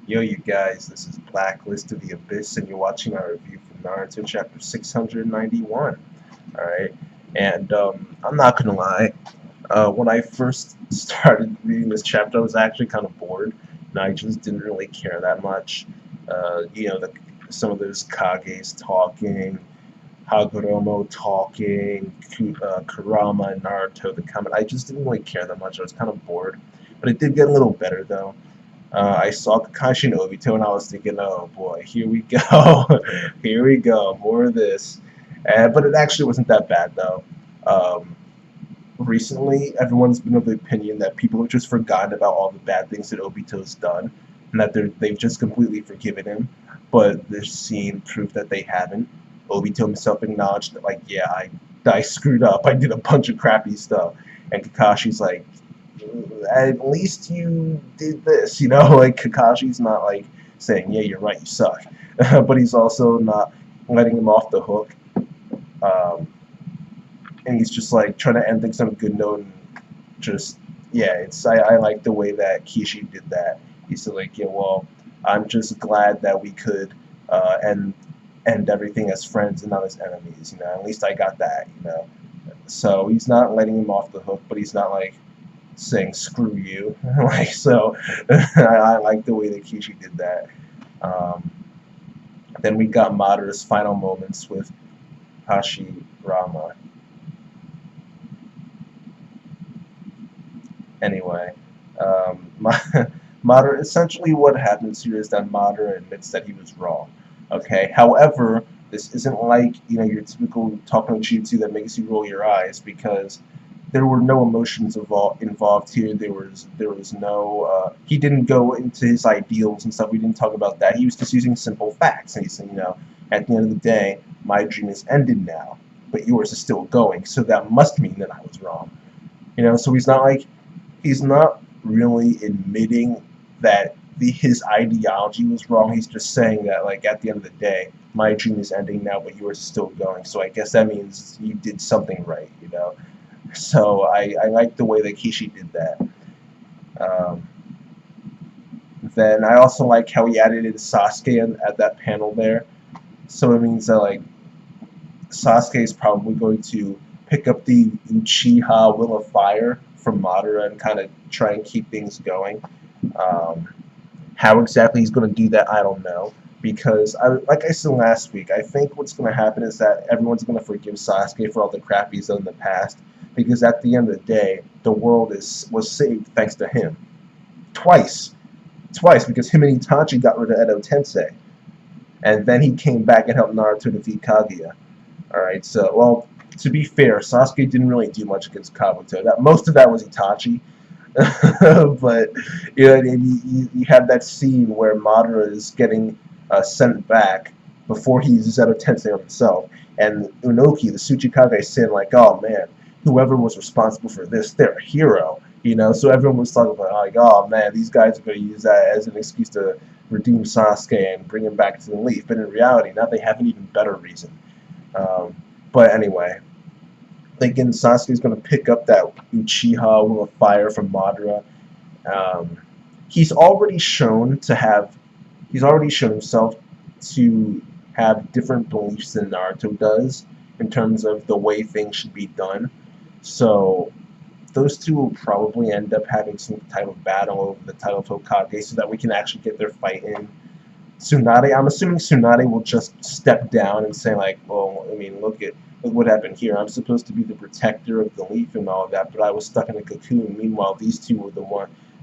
Yo, you guys, this is Blacklist of the Abyss, and you're watching our review from Naruto chapter 691. Alright, and I'm not gonna lie, when I first started reading this chapter, I was actually kind of bored, and I just didn't really care that much. Some of those Kages talking, Hagoromo talking, Kurama and Naruto, the comment, I just didn't really care that much. I was kind of bored, but it did get a little better, though. I saw Kakashi and Obito, and I was thinking, oh boy, here we go. Here we go, more of this. But it actually wasn't that bad, though. Recently, everyone's been of the opinion that people have just forgotten about all the bad things that Obito's done, and that they've just completely forgiven him. But they're seeing proof that they haven't. Obito himself acknowledged that, like, yeah, I screwed up. I did a bunch of crappy stuff. And Kakashi's like, at least you did this, you know, like Kakashi's not like saying, yeah, you're right, you suck, but he's also not letting him off the hook, and he's just like trying to end things on a good note, and just, yeah, I like the way that Kishi did that. He's like, yeah, well, I'm just glad that we could end everything as friends and not as enemies, you know, at least I got that, you know, so he's not letting him off the hook, but he's not like saying screw you. Like, so I like the way that Kishi did that. Then we got Madara's final moments with Hashirama. Anyway, Madara, essentially what happens here is that Madara admits that he was wrong. Okay, however, this isn't like, you know, your typical talking jutsu that makes you roll your eyes, because there were no emotions involved here. There was no. He didn't go into his ideals and stuff. We didn't talk about that. He was just using simple facts. And he said, you know, at the end of the day, my dream is ended now, but yours is still going. So that must mean that I was wrong. You know. So he's not really admitting that his ideology was wrong. He's just saying that, like, at the end of the day, my dream is ending now, but yours is still going. So I guess that means you did something right. You know. So I like the way that Kishi did that. Then I also like how he added in Sasuke at that panel there. So it means that, like, Sasuke is probably going to pick up the Uchiha Will of Fire from Madara and kind of try and keep things going. How exactly he's going to do that, I don't know. Because, like I said last week, I think what's going to happen is that everyone's going to forgive Sasuke for all the crap he's done in the past. Because at the end of the day, the world was saved thanks to him. Twice, because him and Itachi got rid of Edo Tensei. And then he came back and helped Naruto defeat Kaguya. Alright, so, well, to be fair, Sasuke didn't really do much against Kabuto. Most of that was Itachi. But, you know, you have that scene where Madara is getting sent back before he uses Edo Tensei on himself. And Unoki, the Tsuchikage, is saying, like, oh, man, whoever was responsible for this, they're a hero, you know. So everyone was talking about, like, oh man, these guys are going to use that as an excuse to redeem Sasuke and bring him back to the Leaf. But in reality, now they have an even better reason. But anyway, thinking Sasuke's going to pick up that Uchiha Will of Fire from Madara. He's already shown himself to have different beliefs than Naruto does in terms of the way things should be done. So those two will probably end up having some type of battle over the title of Hokage so that we can actually get their fight in. Tsunade, I'm assuming Tsunade will just step down and say, like, well, I mean, look what happened here. I'm supposed to be the protector of the Leaf and all of that, but I was stuck in a cocoon. Meanwhile, these two were the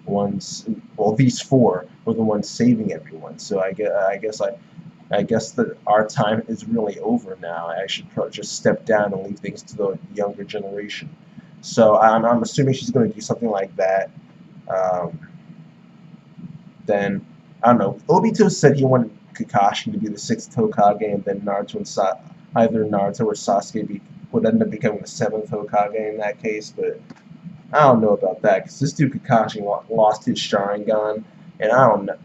ones, well, these four were the ones saving everyone. So I guess that our time is really over now. I should probably just step down and leave things to the younger generation. So I'm assuming she's going to do something like that. Then, I don't know, Obito said he wanted Kakashi to be the 6th Hokage, and then Naruto and either Naruto or Sasuke would end up becoming the 7th Hokage in that case, but I don't know about that, because this dude Kakashi lost his Sharingan, and I don't know.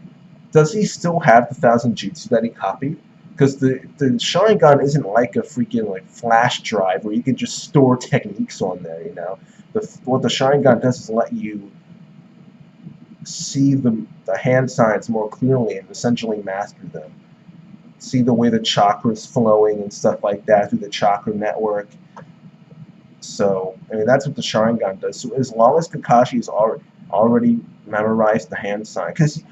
Does he still have the 1,000 jutsu that he copied? Because the Sharingan isn't like a freaking like flash drive where you can just store techniques on there, you know? What the Sharingan does is let you see the hand signs more clearly and essentially master them. See the way the chakra's flowing and stuff like that through the chakra network. So, I mean, that's what the Sharingan does. So as long as Kakashi's already memorized the hand sign, because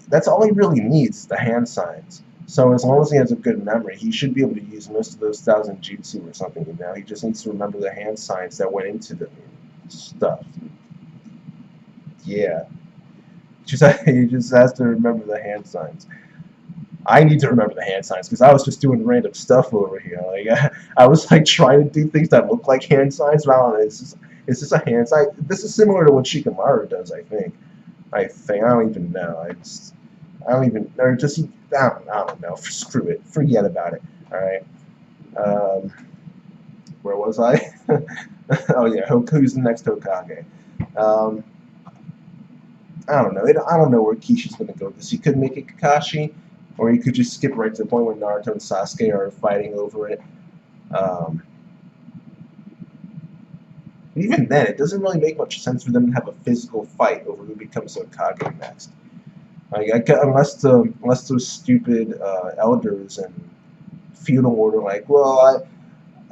that's all he really needs, the hand signs. So as long as he has a good memory, he should be able to use most of those 1,000 jutsu or something, you know? He just needs to remember the hand signs that went into the stuff. Yeah. He just has to remember the hand signs. I need to remember the hand signs because I was just doing random stuff over here. Like I was like trying to do things that look like hand signs, but I don't know. Is this a hand sign? This is similar to what Shikamaru does, I think. I don't even know. I don't even, or just, I don't know. Screw it. Forget about it. All right. Where was I? Oh yeah, who's the next Hokage? Um, I don't know. I don't know where Kishi's gonna go. Because he could make it Kakashi, or he could just skip right to the point where Naruto and Sasuke are fighting over it. Um, Even then, it doesn't really make much sense for them to have a physical fight over who becomes Hokage next. Like, unless those stupid elders and feudal order, like, well,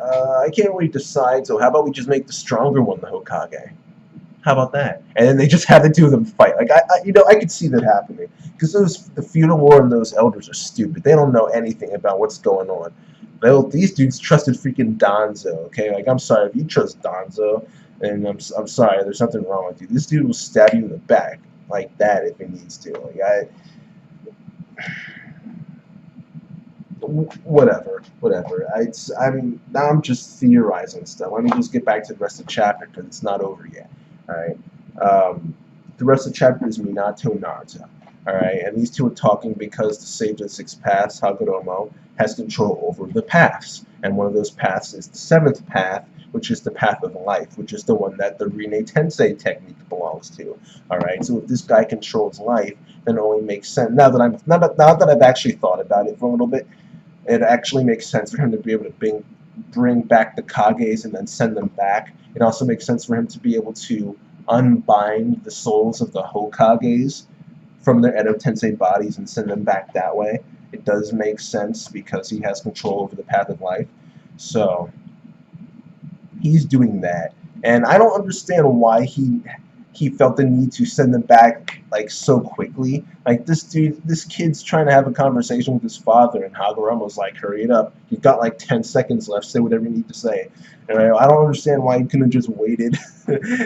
I can't really decide. So how about we just make the stronger one the Hokage? How about that? And then they just have the two of them fight. Like I could see that happening because the feudal war and those elders are stupid. They don't know anything about what's going on. These dudes trusted freaking Danzo. Okay, like I'm sorry if you trust Danzo, and I'm sorry. There's something wrong with you. This dude will stab you in the back like that if he needs to. Like whatever. I mean, now I'm just theorizing stuff. Let me just get back to the rest of the chapter because it's not over yet. All right. The rest of the chapter is Minato and Naruto. All right, and these two are talking because the Sage of the Six Paths, Hagoromo, has control over the paths, and one of those paths is the 7th path, which is the path of life, which is the one that the Rin Tensei technique belongs to. All right, so if this guy controls life, then it only makes sense. Now that I've actually thought about it for a little bit, it actually makes sense for him to be able to bring back the Kages and then send them back. It also makes sense for him to be able to unbind the souls of the Hokages from their Edo Tensei bodies and send them back that way. It does make sense because he has control over the path of life. So he's doing that. And I don't understand why he felt the need to send them back like so quickly. Like this kid's trying to have a conversation with his father, and Hagoromo's like, "Hurry it up! You've got like 10 seconds left. Say whatever you need to say." And I don't understand why he couldn't have just waited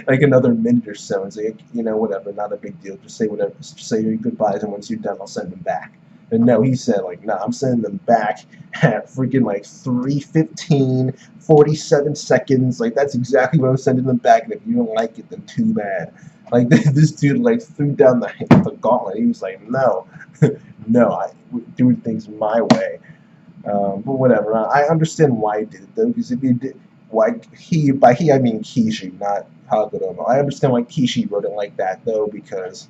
like another minute or so and say, you know, whatever, not a big deal. Just say whatever. Just say your goodbyes, and once you're done, I'll send them back. And no, he said like, "Nah, I'm sending them back at freaking like 3:15, 47 seconds. Like that's exactly what I'm sending them back. And if you don't like it, then too bad." Like this dude like threw down the gauntlet. He was like, "No, no, I'm doing things my way." But whatever. I understand why he did it though, because if he did, by he I mean Kishi, not Hagoromo. I understand why Kishi wrote it like that though, because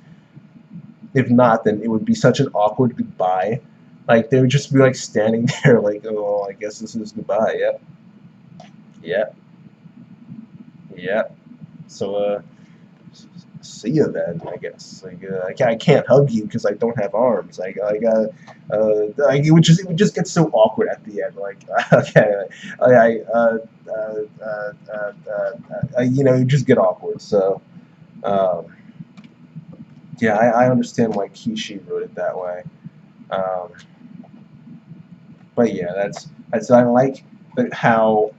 if not, then it would be such an awkward goodbye. Like they would just be like standing there, like, "Oh, I guess this is goodbye." Yep, yep, yep. So see you then, I guess. Like I can't hug you because I don't have arms. Like it would just get so awkward at the end. Like okay, you know, you just get awkward. So yeah, I understand why Kishi wrote it that way. Um, but yeah, that's I like how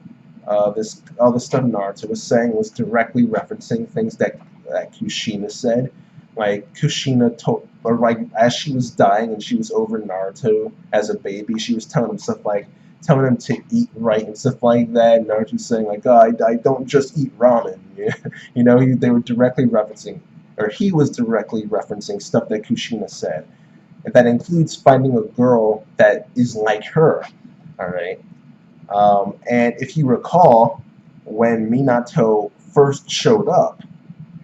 all the stuff Naruto was saying was directly referencing things that Kushina said. Like Kushina told, or like as she was dying and she was over Naruto as a baby, she was telling him stuff like telling him to eat right and stuff like that. And Naruto's saying like, "Oh, I don't just eat ramen." You know, they were directly referencing, or he was directly referencing stuff that Kushina said, and that includes finding a girl that is like her. All right. And if you recall, when Minato first showed up,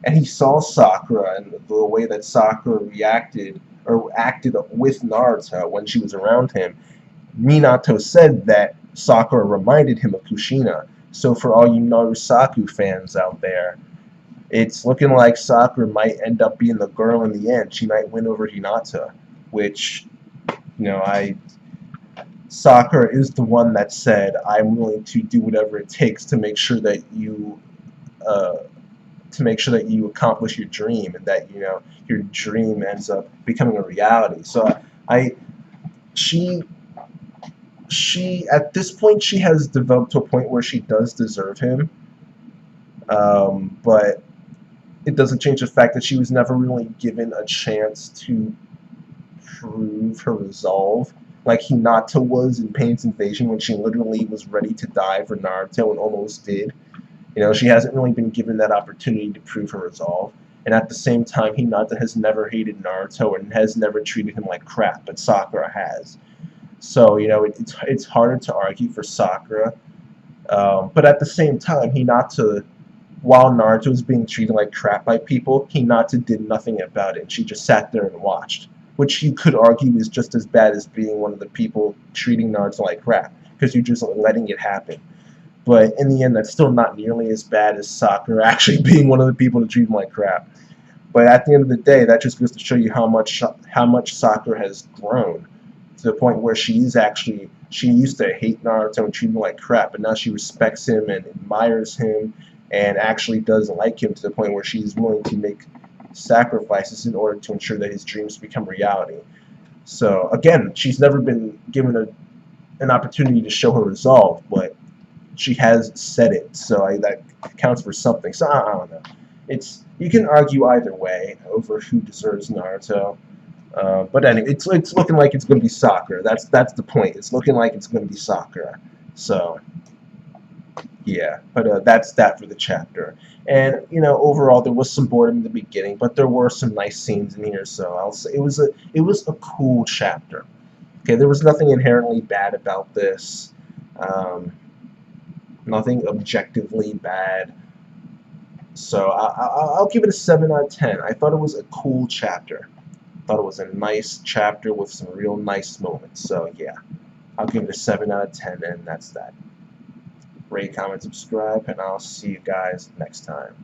and he saw Sakura and the way that Sakura reacted or acted with Naruto when she was around him, Minato said that Sakura reminded him of Kushina. So for all you Narusaku fans out there, it's looking like Sakura might end up being the girl in the end. She might win over Hinata, which, I Sakura is the one that said, "I'm willing to do whatever it takes to make sure that uh, you accomplish your dream and that your dream ends up becoming a reality." So I she at this point she has developed to a point where she does deserve him, but it doesn't change the fact that she was never really given a chance to prove her resolve like Hinata was in Pain's Invasion when she literally was ready to die for Naruto and almost did. She hasn't really been given that opportunity to prove her resolve. And at the same time, Hinata has never hated Naruto and has never treated him like crap, but Sakura has. So, it's harder to argue for Sakura. But at the same time, Hinata, while Naruto was being treated like crap by people, Hinata did nothing about it. She just sat there and watched, which you could argue is just as bad as being one of the people treating Naruto like crap, because you're just letting it happen. But in the end, that's still not nearly as bad as Sakura actually being one of the people to treat him like crap. But at the end of the day, that just goes to show you how much Sakura has grown to the point where she used to hate Naruto and treat him like crap, but now she respects him and admires him and actually does like him to the point where she's willing to make sacrifices in order to ensure that his dreams become reality. So again, she's never been given an opportunity to show her resolve, but she has said it, so that counts for something. So I don't know. You can argue either way over who deserves Naruto, but anyway, it's looking like it's going to be Sakura. That's the point. It's looking like it's going to be Sakura. So yeah, but that's that for the chapter. And overall, there was some boredom in the beginning, but there were some nice scenes in here. So I'll say it was a cool chapter. Okay, there was nothing inherently bad about this. Nothing objectively bad. So I'll give it a 7 out of 10. I thought it was a cool chapter. I thought it was a nice chapter with some real nice moments. So yeah, I'll give it a 7 out of 10, and that's that. Rate, comment, subscribe, and I'll see you guys next time.